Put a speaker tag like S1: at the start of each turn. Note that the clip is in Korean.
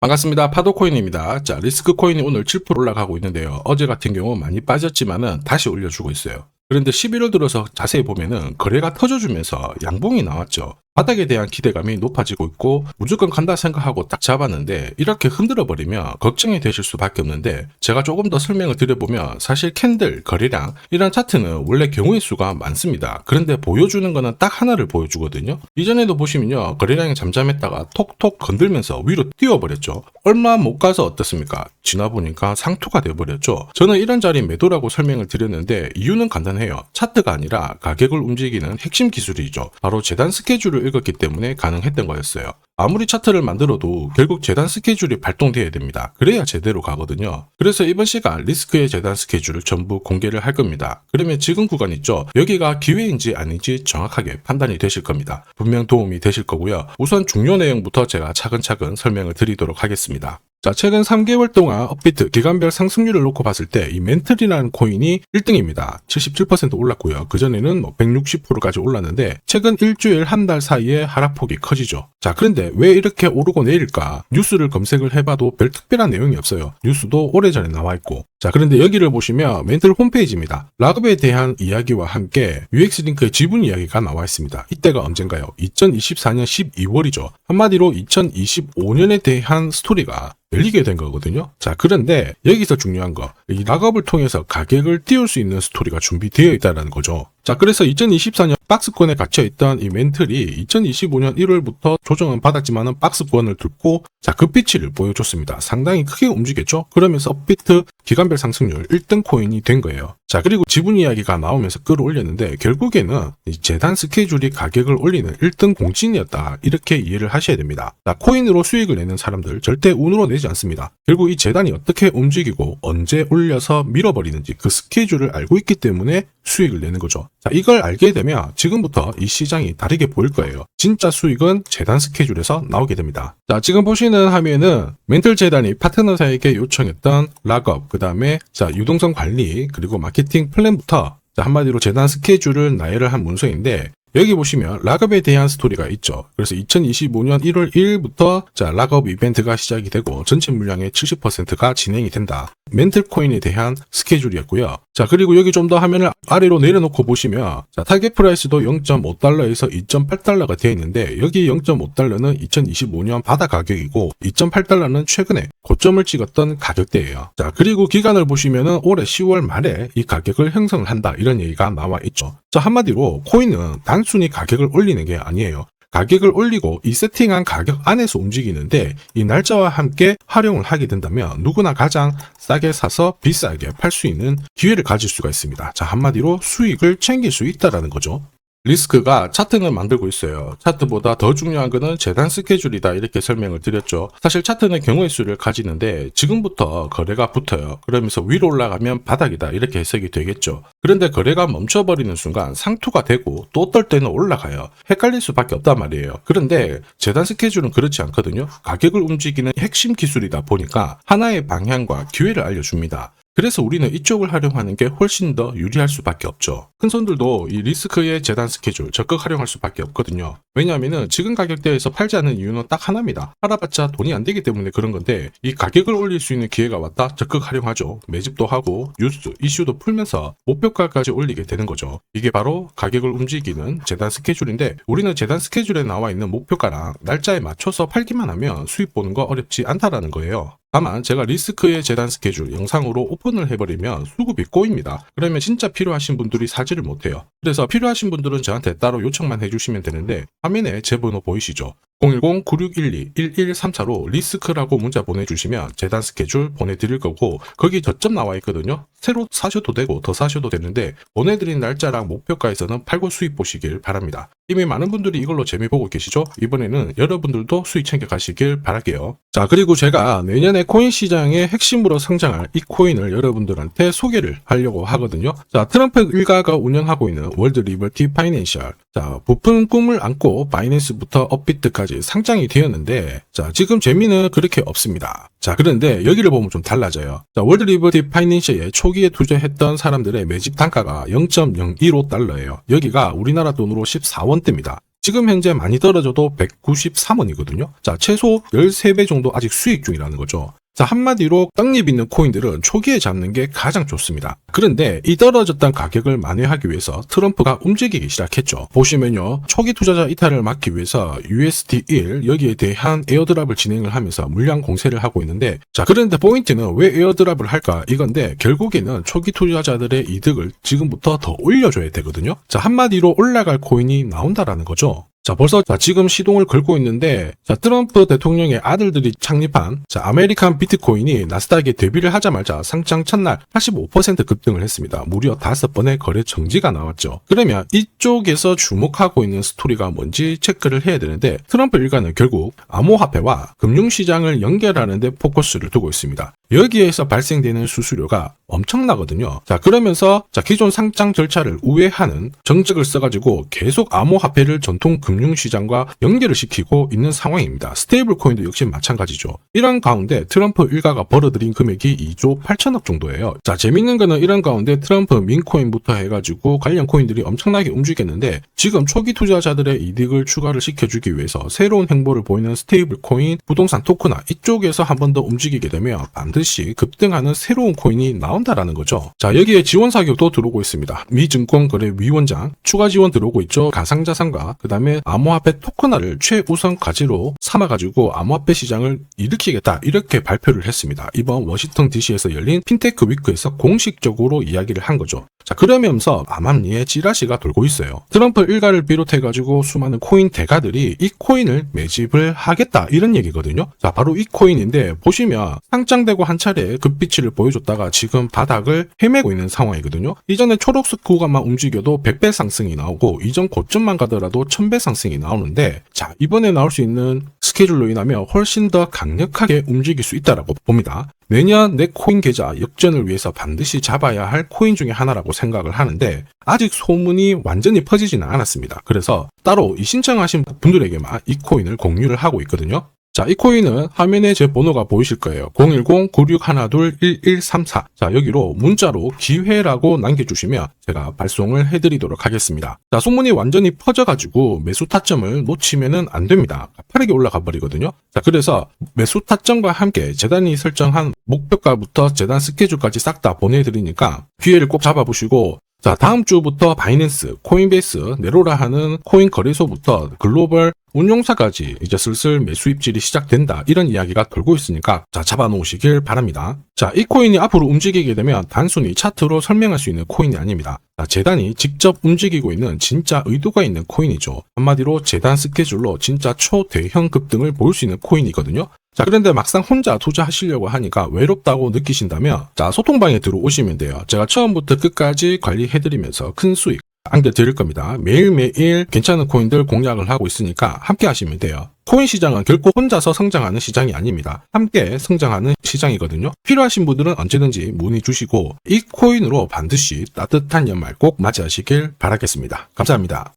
S1: 반갑습니다. 파도코인입니다. 자, 리스크 코인이 오늘 7% 올라가고 있는데요. 어제 같은 경우 많이 빠졌지만은 다시 올려주고 있어요. 그런데 11월 들어서 자세히 보면은 거래가 터져주면서 양봉이 나왔죠. 바닥에 대한 기대감이 높아지고 있고 무조건 간다 생각하고 딱 잡았는데 이렇게 흔들어 버리면 걱정이 되실 수밖에 없는데, 제가 조금 더 설명을 드려보면 사실 캔들, 거래량 이런 차트는 원래 경우의 수가 많습니다. 그런데 보여주는 거는 딱 하나를 보여주거든요. 이전에도 보시면요, 거래량이 잠잠했다가 톡톡 건들면서 위로 뛰어버렸죠. 얼마 못 가서 어떻습니까? 지나보니까 상투가 돼버렸죠. 저는 이런 자리 매도라고 설명을 드렸는데 이유는 간단해요. 차트가 아니라 가격을 움직이는 핵심 기술이죠. 바로 재단 스케줄을 읽었기 때문에 가능했던 거였어요. 아무리 차트를 만들어도 결국 재단 스케줄이 발동돼야 됩니다. 그래야 제대로 가거든요. 그래서 이번 시간 리스크의 재단 스케줄을 전부 공개를 할 겁니다. 그러면 지금 구간 있죠? 여기가 기회인지 아닌지 정확하게 판단이 되실 겁니다. 분명 도움이 되실 거고요. 우선 중요 내용부터 제가 차근차근 설명을 드리도록 하겠습니다. 자, 최근 3개월 동안 업비트 기간별 상승률을 놓고 봤을 때 이 멘틀이라는 코인이 1등입니다. 77% 올랐고요. 그전에는 160%까지 올랐는데 최근 일주일 한 달 사이에 하락폭이 커지죠. 자, 그런데 왜 이렇게 오르고 내릴까? 뉴스를 검색을 해봐도 별 특별한 내용이 없어요. 뉴스도 오래전에 나와 있고. 자, 그런데 여기를 보시면 멘틀 홈페이지입니다. 락업에 대한 이야기와 함께 UX링크의 지분 이야기가 나와 있습니다. 이때가 언젠가요? 2024년 12월이죠. 한마디로 2025년에 대한 스토리가 열리게 된 거거든요. 자, 그런데 여기서 중요한 거, 이 락업을 통해서 가격을 띄울 수 있는 스토리가 준비되어 있다는 거죠. 자, 그래서 2024년 박스권에 갇혀있던 이 멘틀이 2025년 1월부터 조정은 받았지만은 박스권을 뚫고 자, 급비치를 보여줬습니다. 상당히 크게 움직였죠. 그러면서 업비트 기간별 상승률 1등 코인이 된 거예요. 자, 그리고 지분 이야기가 나오면서 끌어올렸는데 결국에는 이 재단 스케줄이 가격을 올리는 1등 공신이었다, 이렇게 이해를 하셔야 됩니다. 자, 코인으로 수익을 내는 사람들 절대 운으로 내지 않습니다. 결국 이 재단이 어떻게 움직이고 언제 올려서 밀어버리는지 그 스케줄을 알고 있기 때문에 수익을 내는 거죠. 자, 이걸 알게 되면 지금부터 이 시장이 다르게 보일 거예요. 진짜 수익은 재단 스케줄에서 나오게 됩니다. 자, 지금 보시는 화면은 멘틀 재단이 파트너사에게 요청했던 락업, 그 다음에 자, 유동성 관리, 그리고 마케팅 플랜부터 자, 한마디로 재단 스케줄을 나열을 한 문서인데, 여기 보시면 락업에 대한 스토리가 있죠. 그래서 2025년 1월 1일부터 자, 락업 이벤트가 시작이 되고 전체 물량의 70%가 진행이 된다. 멘틀 코인에 대한 스케줄이었고요. 자, 그리고 여기 좀 더 화면을 아래로 내려놓고 보시면 자, 타겟 프라이스도 0.5달러에서 2.8달러가 되어 있는데, 여기 0.5달러는 2025년 바다 가격이고 2.8달러는 최근에 고점을 찍었던 가격대예요. 자, 그리고 기간을 보시면은 올해 10월 말에 이 가격을 형성을 한다, 이런 얘기가 나와 있죠. 자, 한마디로 코인은 단순히 가격을 올리는 게 아니에요. 가격을 올리고 이 세팅한 가격 안에서 움직이는데, 이 날짜와 함께 활용을 하게 된다면 누구나 가장 싸게 사서 비싸게 팔 수 있는 기회를 가질 수가 있습니다. 자, 한마디로 수익을 챙길 수 있다라는 거죠. 리스크가 차트는 만들고 있어요. 차트보다 더 중요한 거는 재단 스케줄이다, 이렇게 설명을 드렸죠. 사실 차트는 경우의 수를 가지는데 지금부터 거래가 붙어요. 그러면서 위로 올라가면 바닥이다, 이렇게 해석이 되겠죠. 그런데 거래가 멈춰버리는 순간 상투가 되고 또 어떨 때는 올라가요. 헷갈릴 수밖에 없단 말이에요. 그런데 재단 스케줄은 그렇지 않거든요. 가격을 움직이는 핵심 기술이다 보니까 하나의 방향과 기회를 알려줍니다. 그래서 우리는 이쪽을 활용하는 게 훨씬 더 유리할 수밖에 없죠. 큰 손들도 이 리스크의 재단 스케줄 적극 활용할 수밖에 없거든요. 왜냐하면 지금 가격대에서 팔지 않는 이유는 딱 하나입니다. 팔아봤자 돈이 안 되기 때문에 그런 건데, 이 가격을 올릴 수 있는 기회가 왔다 적극 활용하죠. 매집도 하고 뉴스, 이슈도 풀면서 목표가까지 올리게 되는 거죠. 이게 바로 가격을 움직이는 재단 스케줄인데, 우리는 재단 스케줄에 나와 있는 목표가랑 날짜에 맞춰서 팔기만 하면 수익 보는 거 어렵지 않다라는 거예요. 다만 제가 리스크의 재단 스케줄 영상으로 오픈을 해버리면 수급이 꼬입니다. 그러면 진짜 필요하신 분들이 사지를 못해요. 그래서 필요하신 분들은 저한테 따로 요청만 해주시면 되는데, 화면에 제 번호 보이시죠? 010-9612-1134로 리스크라고 문자 보내주시면 재단 스케줄 보내드릴 거고, 거기 저점 나와 있거든요. 새로 사셔도 되고 더 사셔도 되는데 보내드린 날짜랑 목표가에서는 팔고 수익 보시길 바랍니다. 이미 많은 분들이 이걸로 재미 보고 계시죠? 이번에는 여러분들도 수익 챙겨 가시길 바랄게요. 자, 그리고 제가 내년에 코인 시장의 핵심으로 성장할 이 코인을 여러분들한테 소개를 하려고 하거든요. 자, 트럼프 일가가 운영하고 있는 월드 리버티 파이낸셜. 자, 부푼 꿈을 안고 바이낸스부터 업비트까지 상장이 되었는데, 자, 지금 재미는 그렇게 없습니다. 자, 그런데 여기를 보면 좀 달라져요. 자, 월드 리버티 파이낸셜에 초기에 투자했던 사람들의 매집 단가가 0.015달러예요. 여기가 우리나라 돈으로 14원대입니다. 지금 현재 많이 떨어져도 193원이거든요. 자, 최소 13배 정도 아직 수익 중이라는 거죠. 자, 한마디로 떡잎 있는 코인들은 초기에 잡는 게 가장 좋습니다. 그런데 이 떨어졌던 가격을 만회하기 위해서 트럼프가 움직이기 시작했죠. 보시면요, 초기 투자자 이탈을 막기 위해서 USD1 여기에 대한 에어드랍을 진행을 하면서 물량 공세를 하고 있는데, 자, 그런데 포인트는 왜 에어드랍을 할까 이건데, 결국에는 초기 투자자들의 이득을 지금부터 더 올려줘야 되거든요. 자, 한마디로 올라갈 코인이 나온다라는 거죠. 자, 벌써 지금 시동을 걸고 있는데, 자, 트럼프 대통령의 아들들이 창립한 아메리칸 비트코인이 나스닥에 데뷔를 하자마자 상장 첫날 85% 급등을 했습니다. 무려 5번의 거래 정지가 나왔죠. 그러면 이쪽에서 주목하고 있는 스토리가 뭔지 체크를 해야 되는데, 트럼프 일가는 결국 암호화폐와 금융시장을 연결하는 데 포커스를 두고 있습니다. 여기에서 발생되는 수수료가 엄청나거든요. 자, 그러면서 기존 상장 절차를 우회하는 정책을 써가지고 계속 암호화폐를 전통 금융시장과 연결을 시키고 있는 상황입니다. 스테이블 코인도 역시 마찬가지죠. 이런 가운데 트럼프 일가가 벌어들인 금액이 2조 8천억 정도예요. 자, 재밌는 거는 이런 가운데 트럼프 민코인부터 해가지고 관련 코인들이 엄청나게 움직였는데, 지금 초기 투자자들의 이득을 추가를 시켜주기 위해서 새로운 행보를 보이는 스테이블 코인, 부동산 토크나 이쪽에서 한 번 더 움직이게 되면 반드시 급등하는 새로운 코인이 나온다라는 거죠. 자, 여기에 지원 사격도 들어오고 있습니다. 미 증권거래위원장 추가 지원 들어오고 있죠. 가상자산과 그 다음에 암호화폐 토큰화를 최우선 과제로 삼아가지고 암호화폐 시장을 일으키겠다, 이렇게 발표를 했습니다. 이번 워싱턴 DC에서 열린 핀테크 위크에서 공식적으로 이야기를 한 거죠. 자, 그러면서 암암리에 찌라시가 돌고 있어요. 트럼프 일가를 비롯해가지고 수많은 코인 대가들이 이 코인을 매집을 하겠다, 이런 얘기거든요. 자, 바로 이 코인인데, 보시면 상장되고 한 차례 급비치를 보여줬다가 지금 바닥을 헤매고 있는 상황이거든요. 이전에 초록색 구간만 움직여도 100배 상승이 나오고, 이전 고점만 가더라도 1000배 상승이 나오는데, 자, 이번에 나올 수 있는 스케줄로 인하면 훨씬 더 강력하게 움직일 수 있다라고 봅니다. 내년 내 코인 계좌 역전을 위해서 반드시 잡아야 할 코인 중에 하나라고 생각을 하는데, 아직 소문이 완전히 퍼지지는 않았습니다. 그래서 따로 이 신청하신 분들에게만 이 코인을 공유를 하고 있거든요. 자, 이 코인은 화면에 제 번호가 보이실 거예요. 010-9612-1134. 자, 여기로 문자로 기회라고 남겨주시면 제가 발송을 해드리도록 하겠습니다. 자, 소문이 완전히 퍼져가지고 매수 타점을 놓치면은 안 됩니다. 빠르게 올라가 버리거든요. 자, 그래서 매수 타점과 함께 재단이 설정한 목표가부터 재단 스케줄까지 싹 다 보내드리니까 기회를 꼭 잡아보시고, 자, 다음 주부터 바이낸스, 코인베이스, 네로라 하는 코인 거래소부터 글로벌 운용사까지 이제 슬슬 매수 입질이 시작된다, 이런 이야기가 돌고 있으니까 자, 잡아놓으시길 바랍니다. 자, 이 코인이 앞으로 움직이게 되면 단순히 차트로 설명할 수 있는 코인이 아닙니다. 자, 재단이 직접 움직이고 있는 진짜 의도가 있는 코인이죠. 한마디로 재단 스케줄로 진짜 초대형 급등을 볼 수 있는 코인이거든요. 자, 그런데 막상 혼자 투자하시려고 하니까 외롭다고 느끼신다면, 자, 소통방에 들어오시면 돼요. 제가 처음부터 끝까지 관리해드리면서 큰 수익 안겨드릴 겁니다. 매일매일 괜찮은 코인들 공략을 하고 있으니까 함께 하시면 돼요. 코인 시장은 결코 혼자서 성장하는 시장이 아닙니다. 함께 성장하는 시장이거든요. 필요하신 분들은 언제든지 문의 주시고, 이 코인으로 반드시 따뜻한 연말 꼭 맞이하시길 바라겠습니다. 감사합니다.